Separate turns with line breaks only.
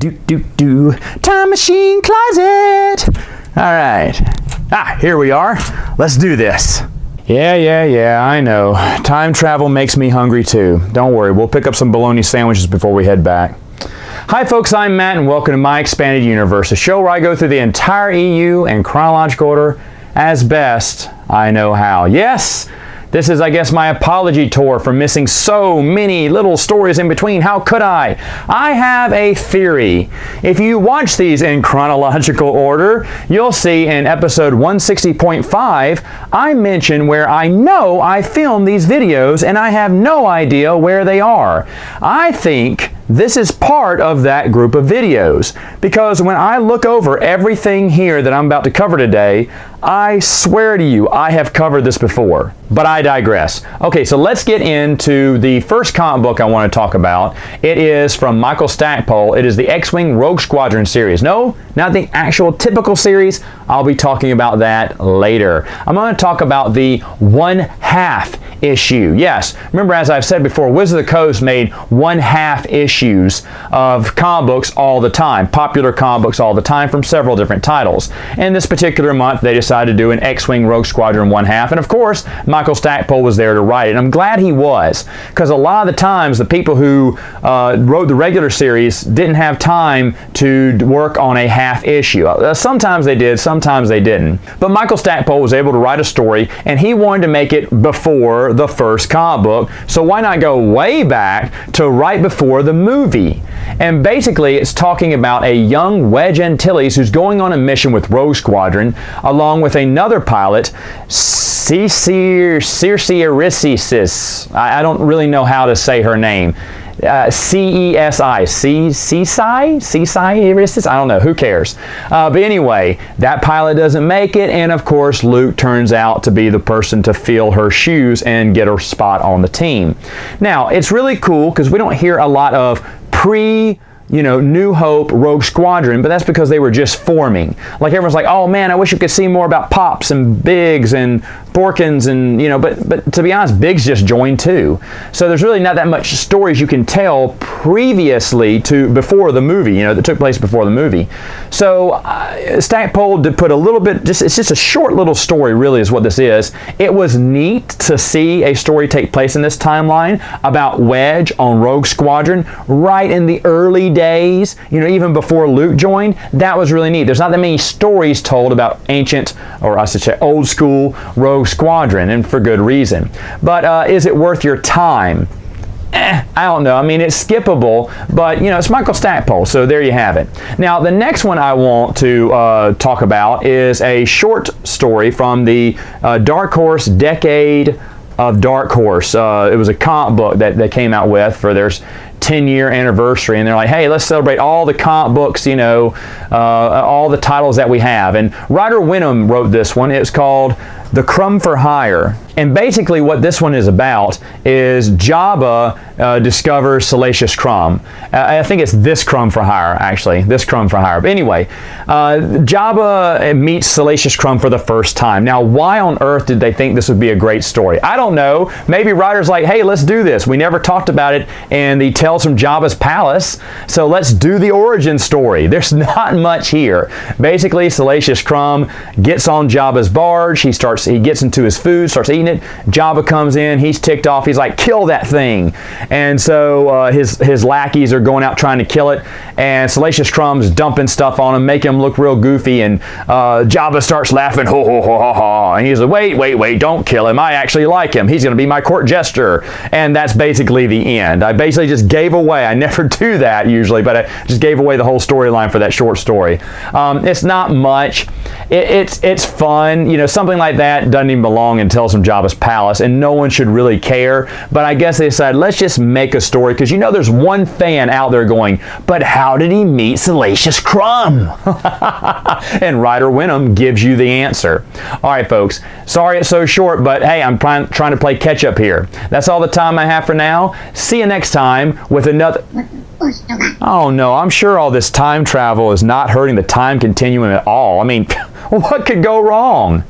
Time machine closet. All right. Here we are. Let's do this. Yeah, I know. Time travel makes me hungry too. Don't worry, we'll pick up some bologna sandwiches before we head back. Hi folks, I'm Matt and welcome to My Expanded Universe, a show where I go through the entire EU in chronological order as best I know how. Yes, this is, I guess, my apology tour for missing so many little stories in between. How could I? I have a theory. If you watch these in chronological order, you'll see in episode 160.5, I mention where I know I filmed these videos and I have no idea where they are. I think this is part of that group of videos because when I look over everything here that I'm about to cover today, I swear to you, I have covered this before, but I digress. Okay, so let's get into the first comic book I want to talk about. It is from Michael Stackpole. It is the X-Wing Rogue Squadron series. No, not the actual typical series. I'll be talking about that later. I'm going to talk about the 1/2 issue. Yes, remember as I've said before, Wizards of the Coast made 1/2 issues of comic books all the time, popular comic books all the time from several different titles. And this particular month they decided to do an X-Wing Rogue Squadron 1/2, and of course Michael Stackpole was there to write it. And I'm glad he was, because a lot of the times the people who wrote the regular series didn't have time to work on a half issue. Sometimes they did, sometimes they didn't. But Michael Stackpole was able to write a story, and he wanted to make it before the first comic book, so why not go way back to right before the movie? And basically it's talking about a young Wedge Antilles who's going on a mission with Rogue Squadron along with another pilot, Circe. I don't really know how to say her name. C-E-S-I, Seasai, I don't know, who cares? But anyway, that pilot doesn't make it, and of course Luke turns out to be the person to fill her shoes and get her spot on the team. Now, it's really cool because we don't hear a lot of New Hope Rogue Squadron, but that's because they were just forming. Like everyone's like, oh man, I wish you could see more about Pops and Biggs and Borkins and, but to be honest, Biggs just joined too. So there's really not that much stories you can tell previously before the movie, that took place before the movie. So Stackpole did put a little bit, it's just a short little story really is what this is. It was neat to see a story take place in this timeline about Wedge on Rogue Squadron right in the early days, even before Luke joined. That was really neat. There's not that many stories told about ancient, or I should say old school Rogue Squadron, and for good reason. But is it worth your time? I don't know. I mean, it's skippable, but it's Michael Stackpole, so there you have it. Now, the next one I want to talk about is a short story from the Dark Horse Decade of Dark Horse. It was a comic book that they came out with for their 10-year anniversary, and they're like, hey, let's celebrate all the comic books, all the titles that we have. And Ryder Wenham wrote this one. It's called The Crumb for Hire. And basically what this one is about is Jabba discovers Salacious Crumb. I think it's this Crumb for Hire, actually. This Crumb for Hire. But anyway, Jabba meets Salacious Crumb for the first time. Now, why on earth did they think this would be a great story? I don't know. Maybe Ryder's like, hey, let's do this. We never talked about it in the Tales from Jabba's Palace, so let's do the origin story. There's not much here. Basically, Salacious Crumb gets on Jabba's barge. He gets into his food, starts eating it. Jabba comes in, he's ticked off, he's like, kill that thing. And so his lackeys are going out trying to kill it, and Salacious Crumb's dumping stuff on him, making him look real goofy, and Jabba starts laughing, ho ho ho ho ho, and he's like, wait, don't kill him, I actually like him, he's going to be my court jester. And that's basically the end. I basically just gave away, I never do that usually, but I just gave away the whole storyline for that short story. It's not much. It's fun, something like that doesn't even belong in Tales from Jabba's Palace, and no one should really care, but I guess they decided, let's just make a story, because there's one fan out there going, but how did he meet Salacious Crumb? And Ryder Wenham gives you the answer. Alright folks, sorry it's so short, but hey, I'm trying to play catch up here. That's all the time I have for now. See you next time with another... Oh no, I'm sure all this time travel is not hurting the time continuum at all. I mean, what could go wrong?